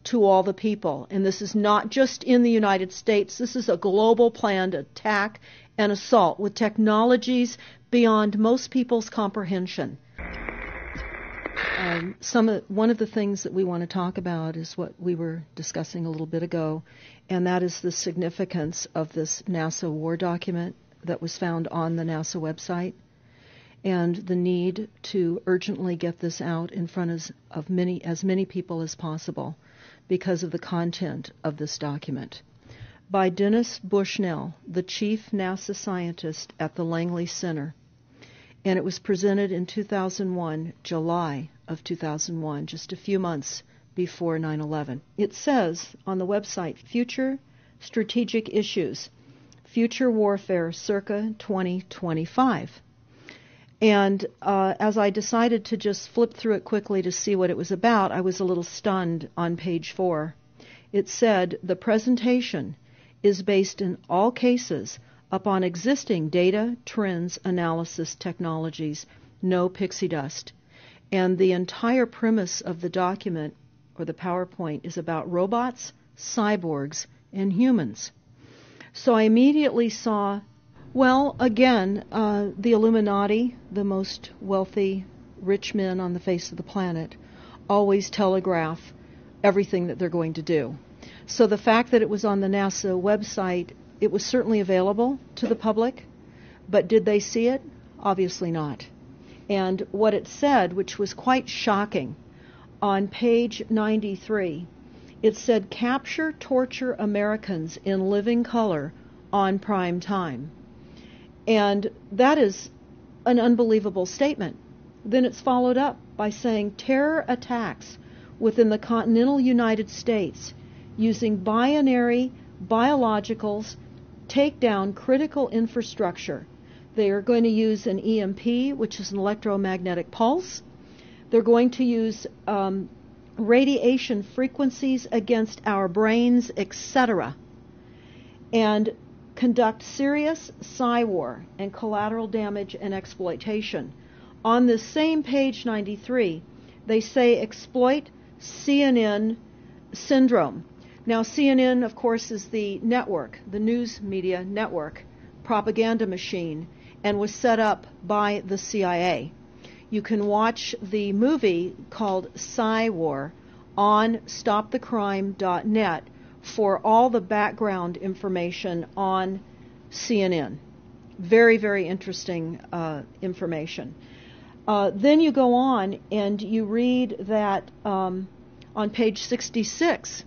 to all the people. And this is not just in the United States. This is a global planned attack and assault with technologies beyond most people's comprehension. One of the things that we want to talk about is what we were discussing a little bit ago, and that is the significance of this NASA war document that was found on the NASA website, and the need to urgently get this out in front of as many people as possible because of the content of this document. By Dennis Bushnell, the chief NASA scientist at the Langley Center. And it was presented in 2001, July of 2001, just a few months before 9/11. It says on the website, Future Strategic Issues, Future Warfare circa 2025. And as I decided to just flip through it quickly to see what it was about, I was a little stunned on page 4. It said, the presentation is based in all cases upon existing data, trends, analysis technologies, no pixie dust. And the entire premise of the document, or the PowerPoint, is about robots, cyborgs, and humans. So I immediately saw, well, again, the Illuminati, the most wealthy, rich men on the face of the planet, always telegraph everything that they're going to do. So the fact that it was on the NASA website, it was certainly available to the public, but did they see it? Obviously not. And what it said, which was quite shocking, on page 93, it said, capture, torture Americans in living color on prime time. And that is an unbelievable statement. Then it's followed up by saying terror attacks within the continental United States using binary biologicals take down critical infrastructure. They are going to use an EMP, which is an electromagnetic pulse. They're going to use radiation frequencies against our brains, etc., and conduct serious psy-war and collateral damage and exploitation. On this same page 93, they say exploit CNN syndrome. Now, CNN, of course, is the network, the news media network, propaganda machine, and was set up by the CIA. You can watch the movie called Psy-War on stopthecrime.net for all the background information on CNN. Very, very interesting information. Then you go on and you read that on page 66,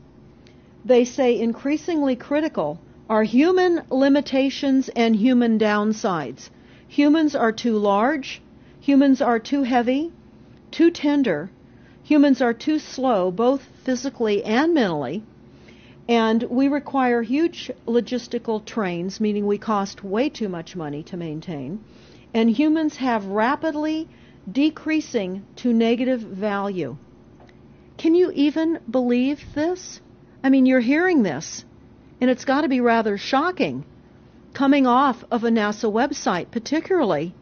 they say increasingly critical are human limitations and human downsides. Humans are too large. Humans are too heavy, too tender. Humans are too slow, both physically and mentally. And we require huge logistical trains, meaning we cost way too much money to maintain. And humans have rapidly decreasing to negative value. Can you even believe this? I mean, you're hearing this, and it's got to be rather shocking coming off of a NASA website, particularly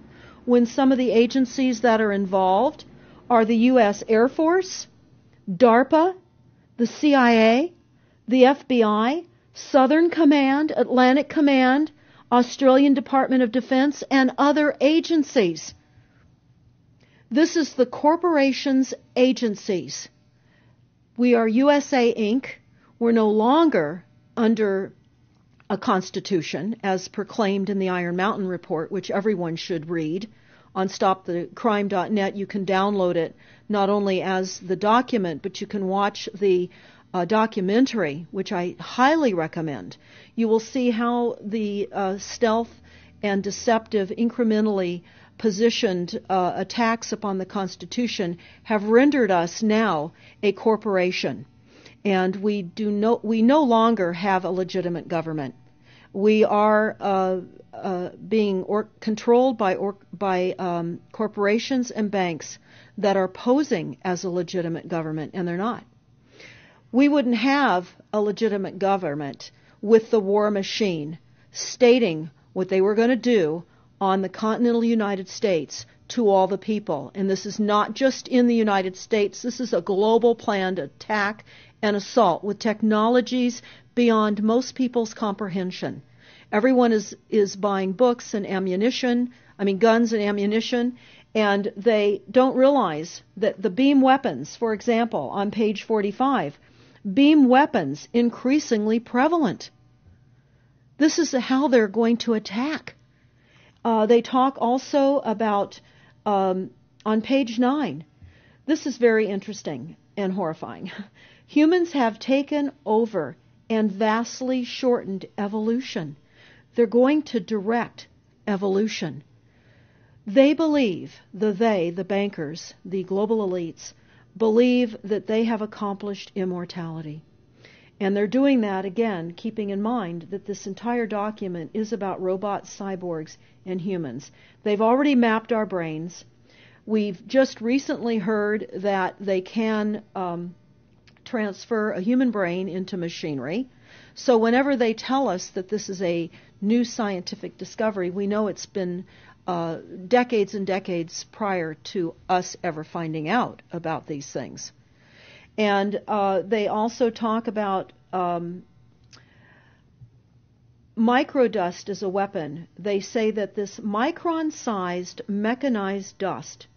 when some of the agencies that are involved are the U.S. Air Force, DARPA, the CIA, the FBI, Southern Command, Atlantic Command, Australian Department of Defense, and other agencies. This is the corporation's agencies. We are USA Inc. We're no longer under a constitution as proclaimed in the Iron Mountain Report, which everyone should read. On stopthecrime.net, you can download it not only as the document, but you can watch the documentary, which I highly recommend. You will see how the stealth and deceptive, incrementally positioned attacks upon the Constitution have rendered us now a corporation. And we no longer have a legitimate government. We are being controlled by corporations and banks that are posing as a legitimate government, and they're not. We wouldn't have a legitimate government with the war machine stating what they were going to do on the continental United States to all the people. And this is not just in the United States. This is a global planned attack and assault with technologies beyond most people's comprehension. Everyone is buying books and guns and ammunition, and they don't realize that the beam weapons, for example, on page 45, beam weapons increasingly prevalent. This is how they're going to attack. They talk also about, on page 9, this is very interesting and horrifying. Humans have taken over and vastly shortened evolution. They're going to direct evolution. They believe, the bankers, the global elites, believe that they have accomplished immortality. And they're doing that, again, keeping in mind that this entire document is about robots, cyborgs, and humans. They've already mapped our brains. We've just recently heard that they can transfer a human brain into machinery. So whenever they tell us that this is a new scientific discovery, we know it's been decades and decades prior to us ever finding out about these things. And they also talk about microdust as a weapon. They say that this micron-sized mechanized dust,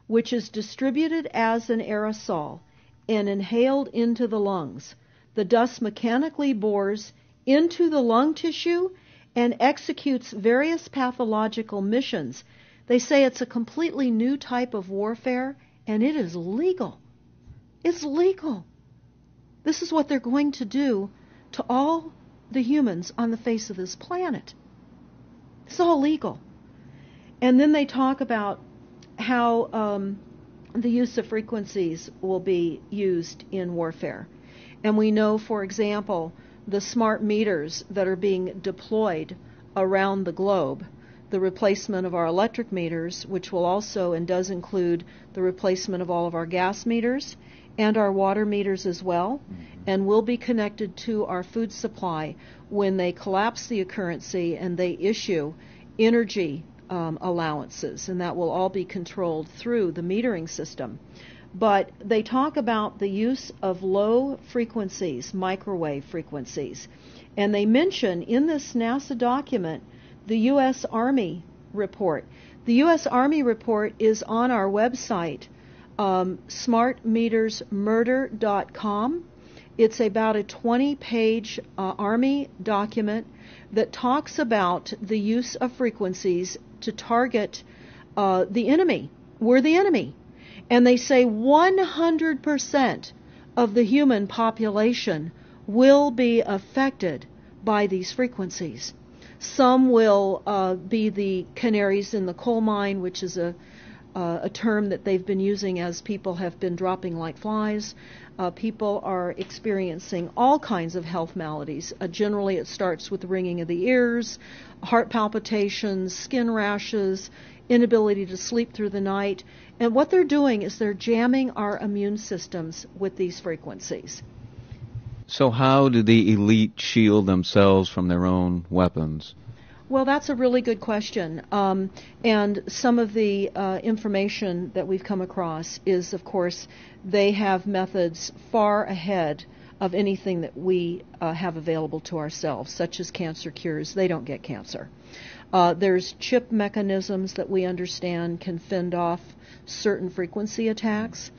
which is distributed as an aerosol and inhaled into the lungs, the dust mechanically bores into the lung tissue and executes various pathological missions. They say it's a completely new type of warfare, and it is legal. It's legal. This is what they're going to do to all the humans on the face of this planet. It's all legal. And then they talk about how the use of frequencies will be used in warfare. And we know, for example, the smart meters that are being deployed around the globe, the replacement of our electric meters, which will also and does include the replacement of all of our gas meters and our water meters as well, and will be connected to our food supply when they collapse the currency and they issue energy allowances, and that will all be controlled through the metering system. But they talk about the use of low frequencies, microwave frequencies, and they mention in this NASA document the U.S. Army report. The U.S. Army report is on our website, smartmetersmurder.com. It's about a 20-page Army document that talks about the use of frequencies to target the enemy. We're the enemy. And they say 100% of the human population will be affected by these frequencies. Some will be the canaries in the coal mine, which is a term that they've been using as people have been dropping like flies. People are experiencing all kinds of health maladies. Generally, it starts with the ringing of the ears, heart palpitations, skin rashes, inability to sleep through the night. And what they're doing is they're jamming our immune systems with these frequencies. So how do the elite shield themselves from their own weapons? Well, that's a really good question. And some of the information that we've come across is, of course, they have methods far ahead of anything that we have available to ourselves, such as cancer cures. They don't get cancer. There's chip mechanisms that we understand can fend off certain frequency attacks.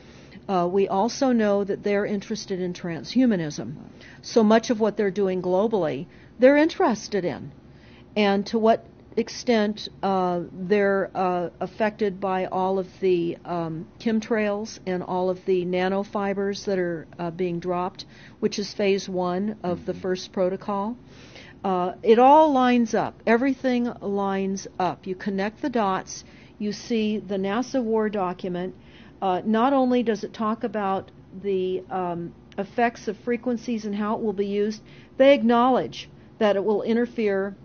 We also know that they're interested in transhumanism. So much of what they're doing globally, they're interested in. And to what extent they're affected by all of the chemtrails and all of the nanofibers that are being dropped, which is phase 1 of the first protocol. It all lines up. Everything lines up. You connect the dots. You see the NASA war document. Not only does it talk about the effects of frequencies and how it will be used, they acknowledge that it will interfere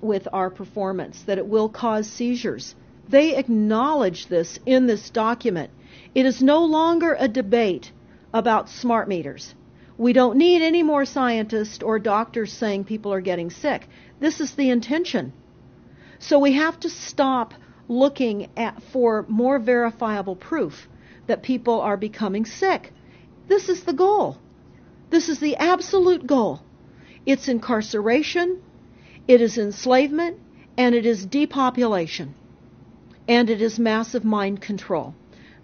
with our performance, that it will cause seizures. They acknowledge this in this document. It is no longer a debate about smart meters. We don't need any more scientists or doctors saying people are getting sick. This is the intention. So we have to stop looking for more verifiable proof that people are becoming sick. This is the goal. This is the absolute goal. It's incarceration, it is enslavement, and it is depopulation. And it is massive mind control.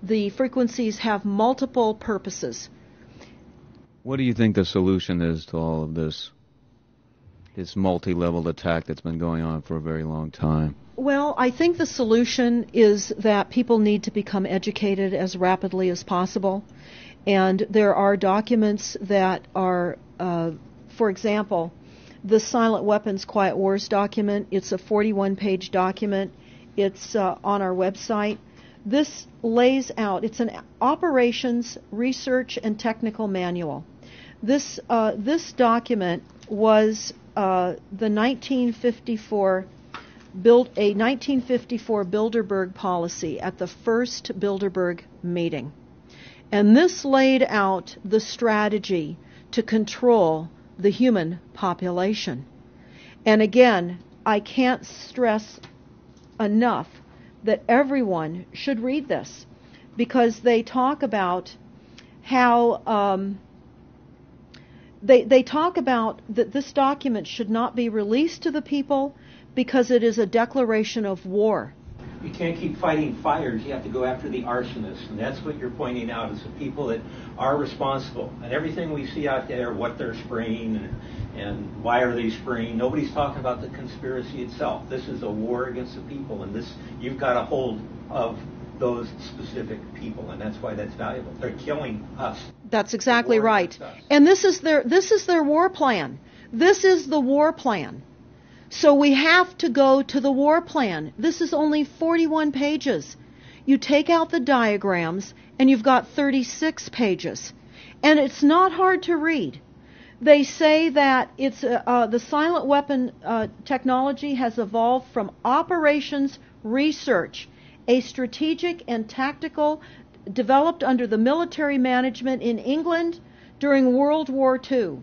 The frequencies have multiple purposes. What do you think the solution is to all of this multi-level attack that's been going on for a very long time? Well, I think the solution is that people need to become educated as rapidly as possible. And there are documents that are, for example, the Silent Weapons Quiet Wars document. It's a 41-page document. It's on our website. This lays out, it's an operations, research, and technical manual. This document was the 1954 Bilderberg policy at the first Bilderberg meeting. And this laid out the strategy to control the human population. And again, I can't stress enough that everyone should read this, because they talk about how they talk about that this document should not be released to the people because it is a declaration of war. You can't keep fighting fires. You have to go after the arsonists. And that's what you're pointing out, is the people that are responsible. And everything we see out there, what they're spraying and why are they spraying, nobody's talking about the conspiracy itself. This is a war against the people, and this, you've got a hold of those specific people, and that's why that's valuable. They're killing us. That's exactly right. And this is their war plan. This is the war plan. So we have to go to the war plan. This is only 41 pages. You take out the diagrams, and you've got 36 pages. And it's not hard to read. They say that it's the silent weapon technology has evolved from operations research, a strategic and tactical developed under the military management in England during World War II.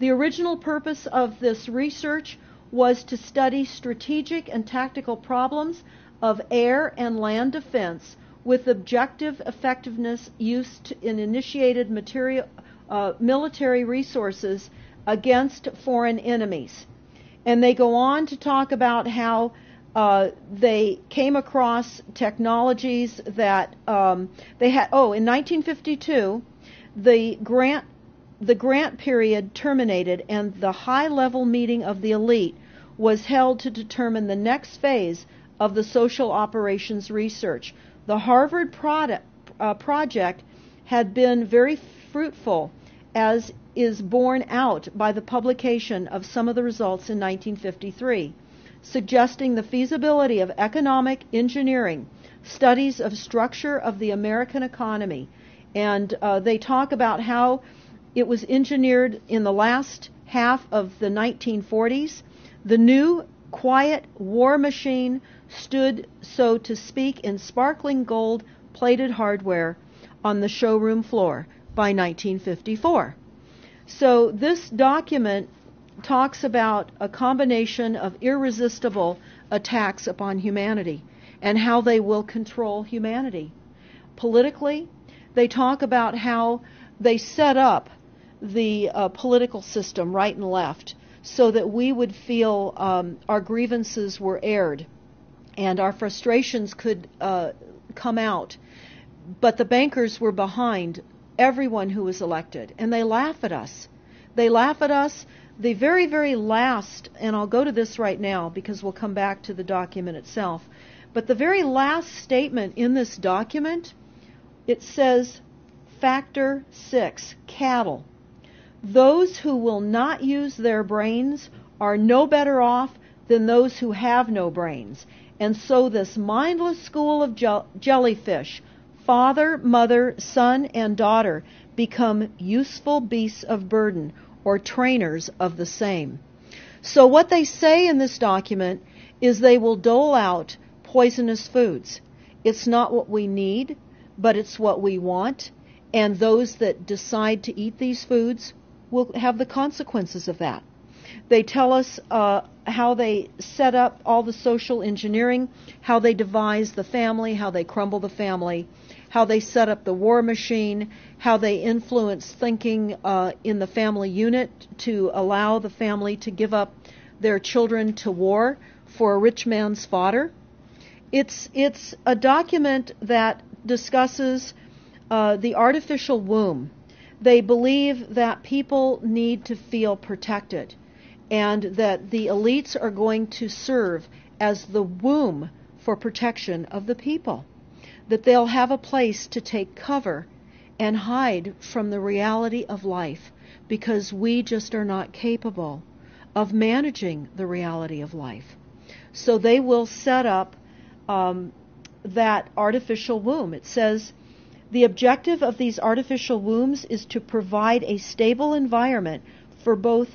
The original purpose of this research was to study strategic and tactical problems of air and land defense with objective effectiveness used in initiated military resources against foreign enemies. And they go on to talk about how they came across technologies that they had. Oh, in 1952, the grant period terminated, and the high-level meeting of the elite was held to determine the next phase of the social operations research. The Harvard project had been very fruitful, as is borne out by the publication of some of the results in 1953, suggesting the feasibility of economic engineering, studies of structure of the American economy. And they talk about how it was engineered in the last half of the 1940s. The new quiet war machine stood, so to speak, in sparkling gold-plated hardware on the showroom floor by 1954. So this document talks about a combination of irresistible attacks upon humanity and how they will control humanity. Politically, they talk about how they set up the political system right and left so that we would feel our grievances were aired and our frustrations could come out. But the bankers were behind everyone who was elected, and they laugh at us. They laugh at us. The very, very last, and I'll go to this right now because we'll come back to the document itself, but the very last statement in this document, it says, Factor 6, cattle. Those who will not use their brains are no better off than those who have no brains. And so this mindless school of jellyfish, father, mother, son, and daughter, become useful beasts of burden, or trainers of the same. So what they say in this document is they will dole out poisonous foods. It's not what we need, but it's what we want, and those that decide to eat these foods will have the consequences of that. They tell us how they set up all the social engineering, how they devise the family, how they crumble the family, how they set up the war machine, how they influence thinking in the family unit to allow the family to give up their children to war for a rich man's fodder. It's a document that discusses the artificial womb. They believe that people need to feel protected and that the elites are going to serve as the womb for protection of the people, that they'll have a place to take cover and hide from the reality of life because we just are not capable of managing the reality of life. So they will set up that artificial womb. It says, the objective of these artificial wombs is to provide a stable environment for both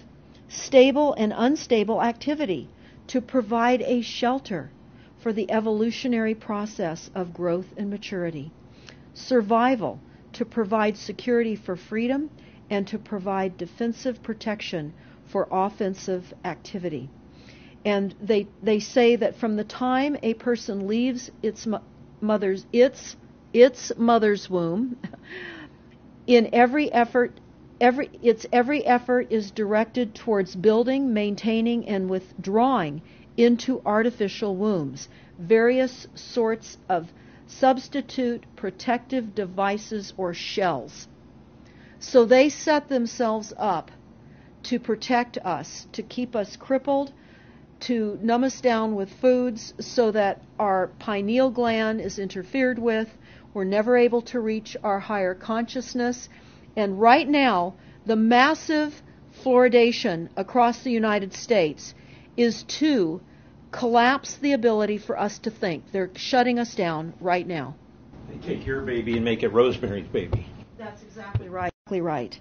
stable and unstable activity, to provide a shelter for the evolutionary process of growth and maturity, survival, to provide security for freedom, and to provide defensive protection for offensive activity. And they say that from the time a person leaves its mother's womb, in every effort is directed towards building, maintaining, and withdrawing into artificial wombs various sorts of substitute protective devices or shells. So they set themselves up to protect us, to keep us crippled, to numb us down with foods so that our pineal gland is interfered with. We're never able to reach our higher consciousness. And right now, the massive fluoridation across the United States is to collapse the ability for us to think. They're shutting us down right now. They take your baby and make it Rosemary's Baby. That's exactly right.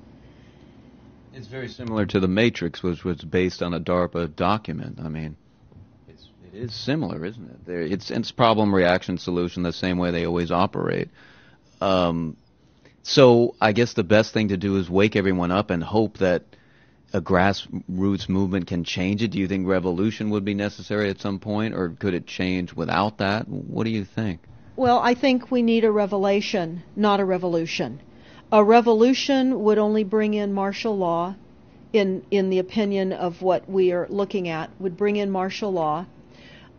It's very similar to The Matrix, which was based on a DARPA document. I mean, it is similar, isn't it? It's problem, reaction, solution, the same way they always operate. So I guess the best thing to do is wake everyone up and hope that a grassroots movement can change it. Do you think revolution would be necessary at some point, or could it change without that? What do you think? Well, I think we need a revelation, not a revolution. A revolution would only bring in martial law, in the opinion of what we are looking at, would bring in martial law.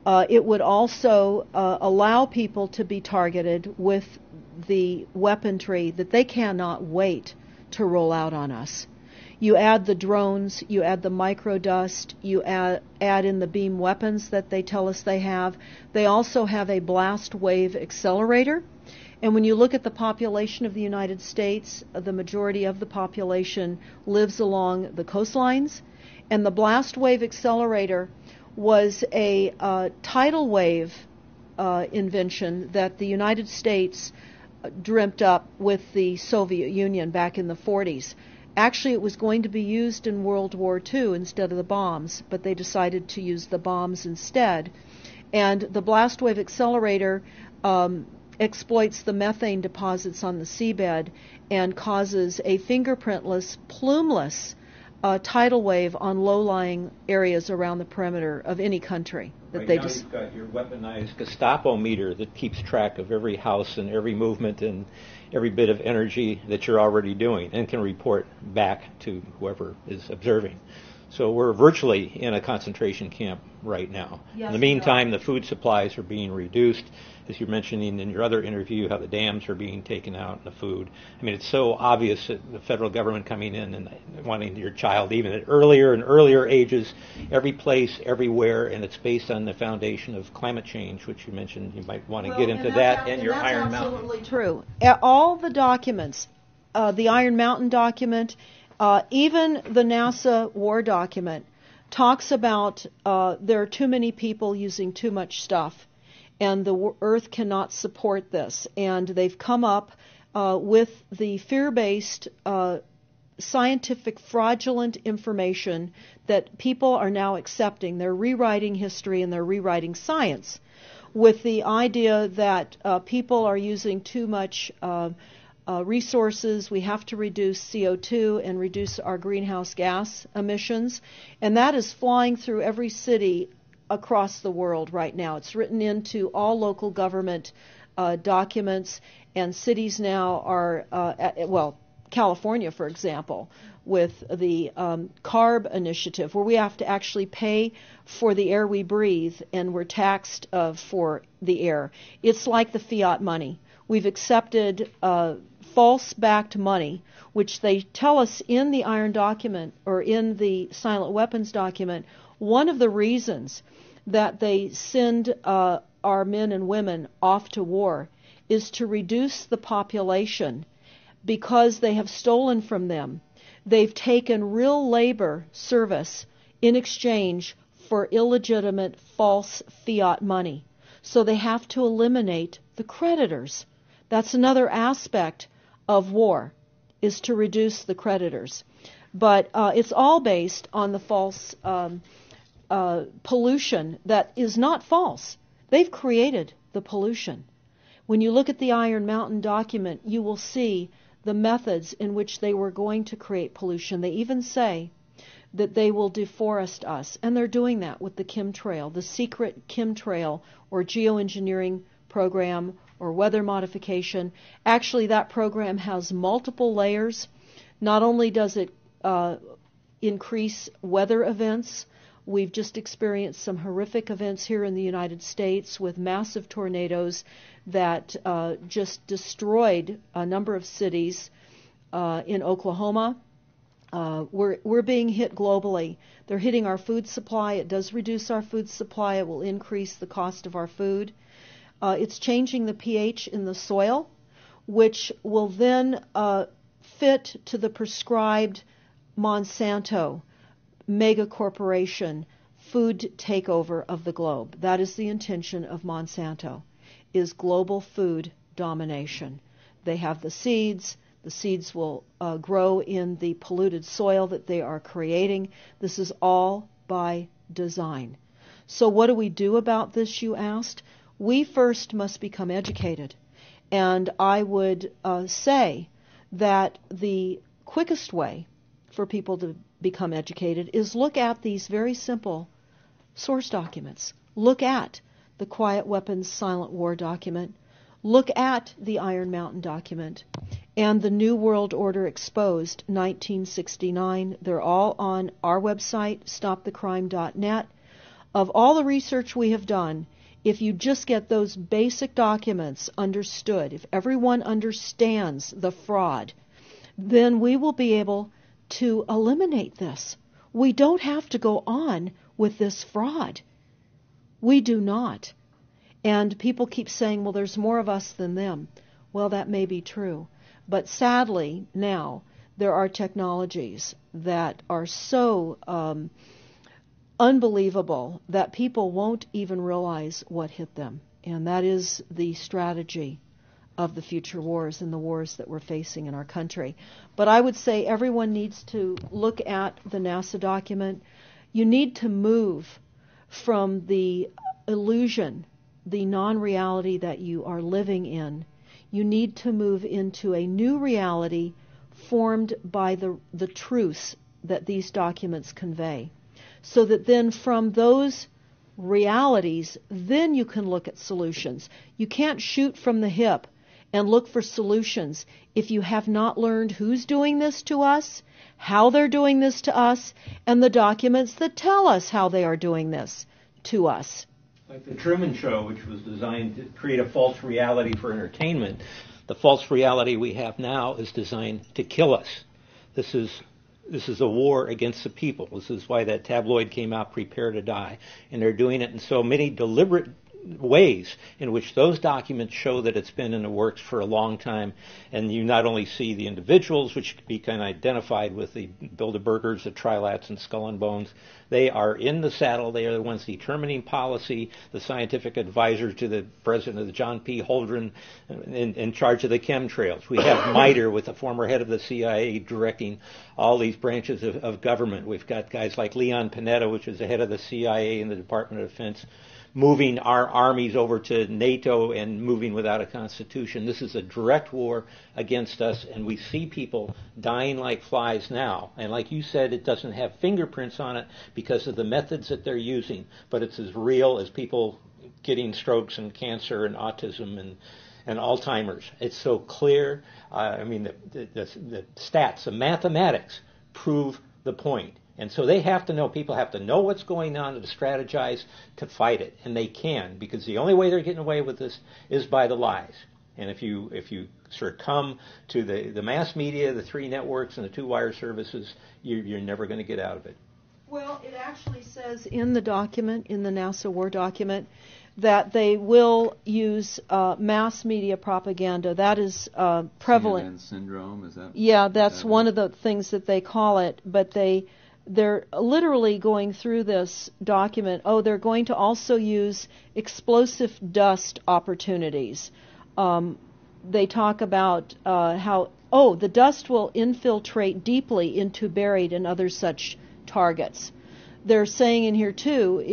It would also allow people to be targeted with the weaponry that they cannot wait to roll out on us. You add the drones, you add the microdust, you add in the beam weapons that they tell us they have. They also have a blast wave accelerator. And when you look at the population of the United States, the majority of the population lives along the coastlines. And the blast wave accelerator was a tidal wave invention that the United States dreamt up with the Soviet Union back in the 40s. Actually, it was going to be used in World War II instead of the bombs, but they decided to use the bombs instead. And the blast wave accelerator exploits the methane deposits on the seabed and causes a fingerprintless, plumeless tidal wave on low-lying areas around the perimeter of any country. Right now you've got your weaponized Gestapo meter that keeps track of every house and every movement and every bit of energy that you're already doing and can report back to whoever is observing. So we're virtually in a concentration camp right now. Yes, in the meantime, the food supplies are being reduced. As you're mentioning in your other interview, how the dams are being taken out and the food. I mean, it's so obvious that the federal government coming in and wanting your child even at earlier and earlier ages, every place, everywhere, and it's based on the foundation of climate change, which you mentioned. You might want to get into that and your Iron Mountain. That's absolutely true. All the documents, the Iron Mountain document, even the NASA war document, talks about there are too many people using too much stuff, and the Earth cannot support this. And they've come up with the fear-based, scientific, fraudulent information that people are now accepting. They're rewriting history and they're rewriting science with the idea that people are using too much resources. We have to reduce CO2 and reduce our greenhouse gas emissions. And that is flying through every city across the world right now. It's written into all local government documents, and cities now are, California, for example, with the CARB initiative, where we have to actually pay for the air we breathe, and we're taxed for the air. It's like the fiat money. We've accepted false-backed money, which they tell us in the Iron document or in the Silent Weapons document. One of the reasons that they send our men and women off to war is to reduce the population because they have stolen from them. They've taken real labor service in exchange for illegitimate false fiat money. So they have to eliminate the creditors. That's another aspect of war, is to reduce the creditors. But it's all based on the false pollution that is not false. They've created the pollution. When you look at the Iron Mountain document, you will see the methods in which they were going to create pollution. They even say that they will deforest us, and they're doing that with the chemtrail, the secret chemtrail or geoengineering program or weather modification. Actually, that program has multiple layers. Not only does it increase weather events, we've just experienced some horrific events here in the United States with massive tornadoes that just destroyed a number of cities in Oklahoma. We're being hit globally. They're hitting our food supply. It does reduce our food supply. It will increase the cost of our food. It's changing the pH in the soil, which will then fit to the prescribed Monsanto mega corporation food takeover of the globe. That is the intention of Monsanto, is global food domination. They have the seeds. The seeds will grow in the polluted soil that they are creating. This is all by design. So what do we do about this, you asked? We first must become educated. And I would say that the quickest way for people to become educated is look at these very simple source documents. Look at the Quiet Weapons Silent War document. Look at the Iron Mountain document and the New World Order Exposed 1969. They're all on our website, stopthecrime.net. Of all the research we have done, if you just get those basic documents understood, if everyone understands the fraud, then we will be able to eliminate this. We don't have to go on with this fraud. We do not. And people keep saying, well, there's more of us than them. Well, that may be true. But sadly, now, there are technologies that are so unbelievable that people won't even realize what hit them. And that is the strategy of the future wars and the wars that we're facing in our country. But I would say everyone needs to look at the NASA document. You need to move from the illusion, the non-reality that you are living in. You need to move into a new reality formed by the truths that these documents convey. So that then from those realities, then you can look at solutions. You can't shoot from the hip and look for solutions if you have not learned who's doing this to us, how they're doing this to us, and the documents that tell us how they are doing this to us. Like the Truman Show, which was designed to create a false reality for entertainment. The false reality we have now is designed to kill us. This is a war against the people. This is why that tabloid came out, Prepare to Die. And they're doing it in so many deliberate ways in which those documents show that it's been in the works for a long time. And you not only see the individuals, which can be kind of identified with the Bilderbergers, the Trilats, and Skull and Bones. They are in the saddle. They are the ones determining policy, the scientific advisors to the president of the John P. Holdren in charge of the chemtrails. We have MITRE with the former head of the CIA directing all these branches of government. We've got guys like Leon Panetta, which is the head of the CIA and the Department of Defense, moving our armies over to NATO and moving without a constitution. This is a direct war against us, and we see people dying like flies now. And like you said, it doesn't have fingerprints on it because of the methods that they're using, but it's as real as people getting strokes and cancer and autism and Alzheimer's. It's so clear. The stats, the mathematics prove the point. And so they have to know, people have to know what's going on to strategize to fight it. And they can, because the only way they're getting away with this is by the lies. And if you succumb to the mass media, the 3 networks, and the 2 wire services, you're never going to get out of it. Well, it actually says in the document, in the NASA war document, that they will use mass media propaganda. That is prevalent. CNN syndrome, is that? Yeah, that's one of the things that they call it. But they're literally going through this document. Oh, they're going to also use explosive dust opportunities. They talk about how, the dust will infiltrate deeply into buried and other such targets. They're saying in here, too,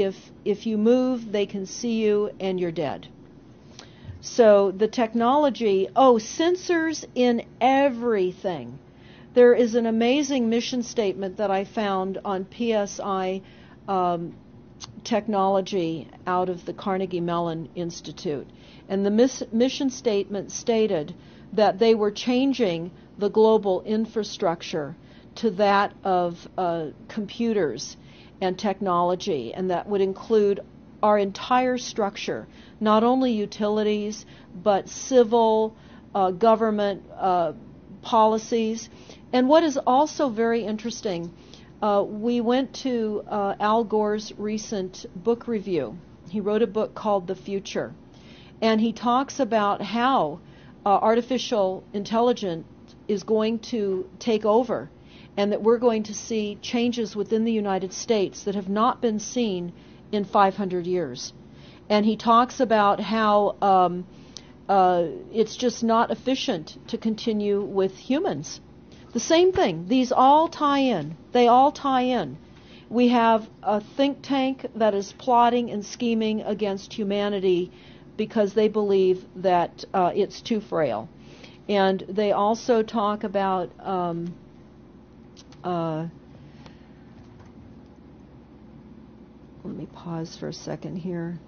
if you move, they can see you and you're dead. So the technology, sensors in everything. There is an amazing mission statement that I found on PSI technology out of the Carnegie Mellon Institute. And the mission statement stated that they were changing the global infrastructure to that of computers and technology, and that would include our entire structure, not only utilities, but civil, government policies. And what is also very interesting, we went to Al Gore's recent book review. He wrote a book called The Future, and he talks about how artificial intelligence is going to take over, and that we're going to see changes within the United States that have not been seen in 500 years. And he talks about how it's just not efficient to continue with humans. The same thing. These all tie in. They all tie in. We have a think tank that is plotting and scheming against humanity because they believe that it's too frail. And they also talk about let me pause for a second here.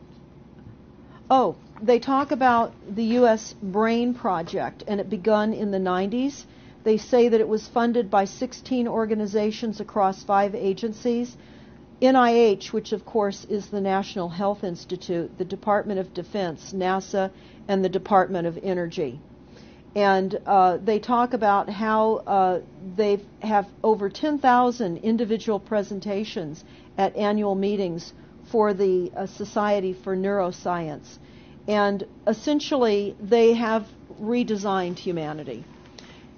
They talk about the U.S. Brain Project, and it begun in the 90s. They say that it was funded by 16 organizations across 5 agencies. NIH, which of course is the National Health Institute, the Department of Defense, NASA, and the Department of Energy. And they talk about how they have over 10,000 individual presentations at annual meetings for the Society for Neuroscience. And essentially, they have redesigned humanity.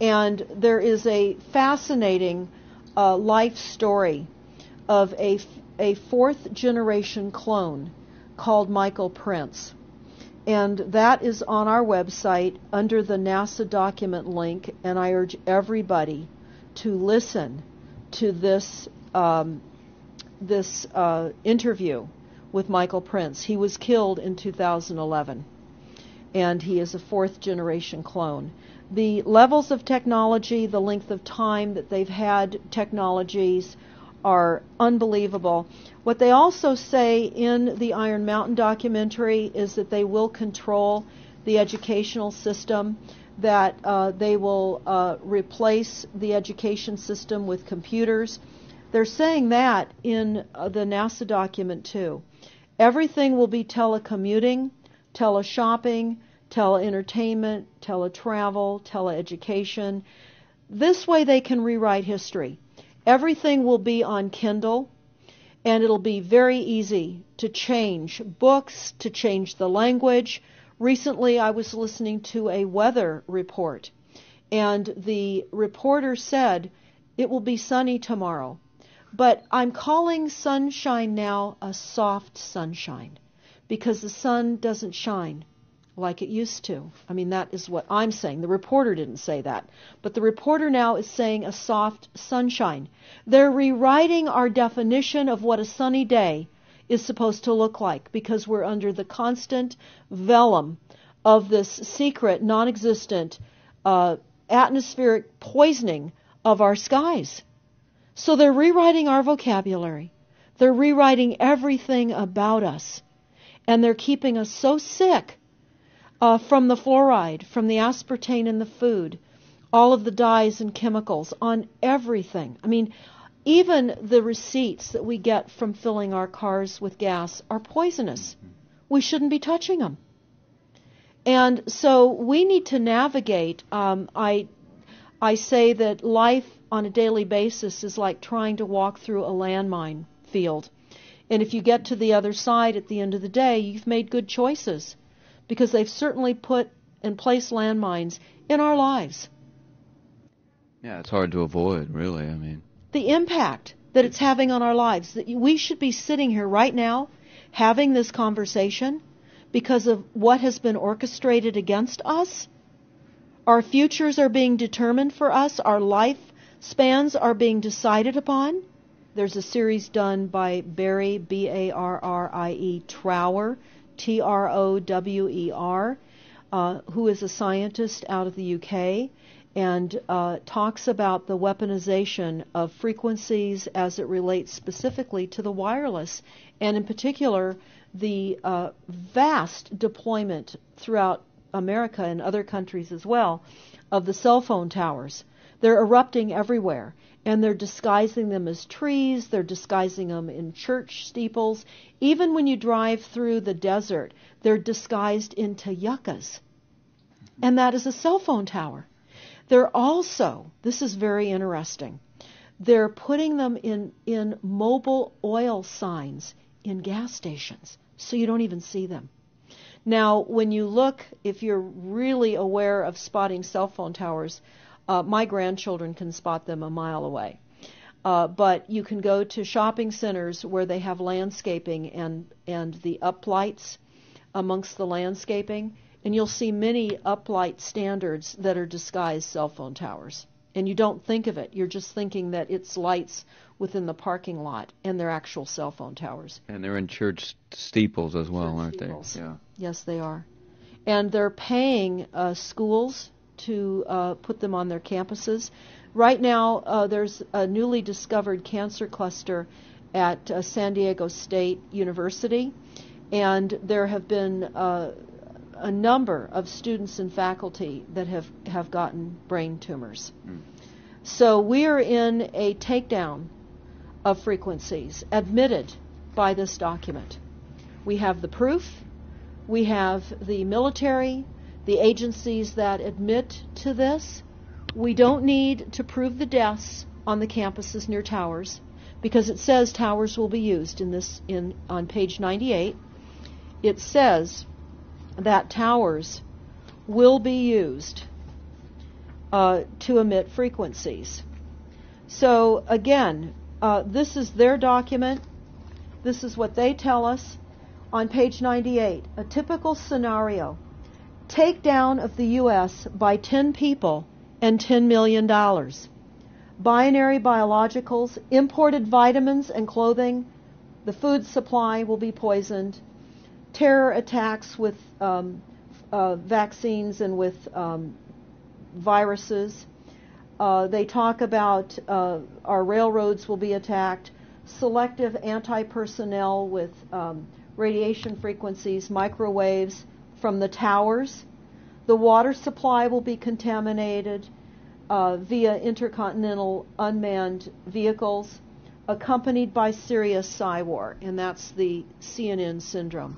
And there is a fascinating life story of a 4th generation clone called Michael Prince. And that is on our website under the NASA document link, and I urge everybody to listen to this interview with Michael Prince. He was killed in 2011, and he is a 4th generation clone. The levels of technology, the length of time that they've had technologies are unbelievable. What they also say in the Iron Mountain documentary is that they will control the educational system, that they will replace the education system with computers. They're saying that in the NASA document too. Everything will be telecommuting, teleshopping, teleentertainment, teletravel, teleeducation. This way they can rewrite history. Everything will be on Kindle, and it'll be very easy to change books, to change the language. Recently, I was listening to a weather report, and the reporter said, it will be sunny tomorrow. But I'm calling sunshine now a soft sunshine, because the sun doesn't shine like it used to. I mean, that is what I'm saying. The reporter didn't say that. But the reporter now is saying a soft sunshine. They're rewriting our definition of what a sunny day is supposed to look like, because we're under the constant vellum of this secret, non-existent atmospheric poisoning of our skies. So they're rewriting our vocabulary. They're rewriting everything about us. And they're keeping us so sick from the fluoride, from the aspartame in the food, all of the dyes and chemicals on everything. I mean, even the receipts that we get from filling our cars with gas are poisonous. We shouldn't be touching them. And so we need to navigate. I say that life on a daily basis is like trying to walk through a landmine field. And if you get to the other side at the end of the day, you've made good choices, because they've certainly put and placed landmines in our lives. Yeah, it's hard to avoid, really. I mean, the impact that it's having on our lives, that we should be sitting here right now having this conversation because of what has been orchestrated against us. Our futures are being determined for us. Our lifespans are being decided upon. There's a series done by Barry, B-A-R-R-I-E, Trower, T-R-O-W-E-R, who is a scientist out of the UK, and talks about the weaponization of frequencies as it relates specifically to the wireless, and in particular the vast deployment throughout America and other countries as well of the cell phone towers. They're erupting everywhere, and they're disguising them as trees, they're disguising them in church steeples. Even when you drive through the desert, they're disguised into yuccas. And that is a cell phone tower. They're also, this is very interesting, they're putting them in mobile oil signs in gas stations, so you don't even see them. Now, when you look, if you're really aware of spotting cell phone towers, my grandchildren can spot them a mile away. But you can go to shopping centers where they have landscaping and the uplights amongst the landscaping, and you'll see many uplight standards that are disguised cell phone towers. And you don't think of it. You're just thinking that it's lights within the parking lot, and they're actual cell phone towers. And they're in church steeples as well, aren't Steeples. they? Yeah. Yes, they are. And they're paying schools to put them on their campuses. Right now, there's a newly discovered cancer cluster at San Diego State University, and there have been a number of students and faculty that have gotten brain tumors. So we are in a takedown of frequencies admitted by this document. We have the proof, we have the military, the agencies that admit to this. We don't need to prove the deaths on the campuses near towers, because it says towers will be used on page 98. It says that towers will be used to emit frequencies. So again, this is their document. This is what they tell us on page 98. A typical scenario: takedown of the U.S. by 10 people and $10 million. Binary biologicals, imported vitamins and clothing. The food supply will be poisoned. Terror attacks with vaccines and with viruses. They talk about our railroads will be attacked. Selective anti-personnel with radiation frequencies, microwaves from the towers. The water supply will be contaminated via intercontinental unmanned vehicles, accompanied by serious cyber, and that's the CNN syndrome.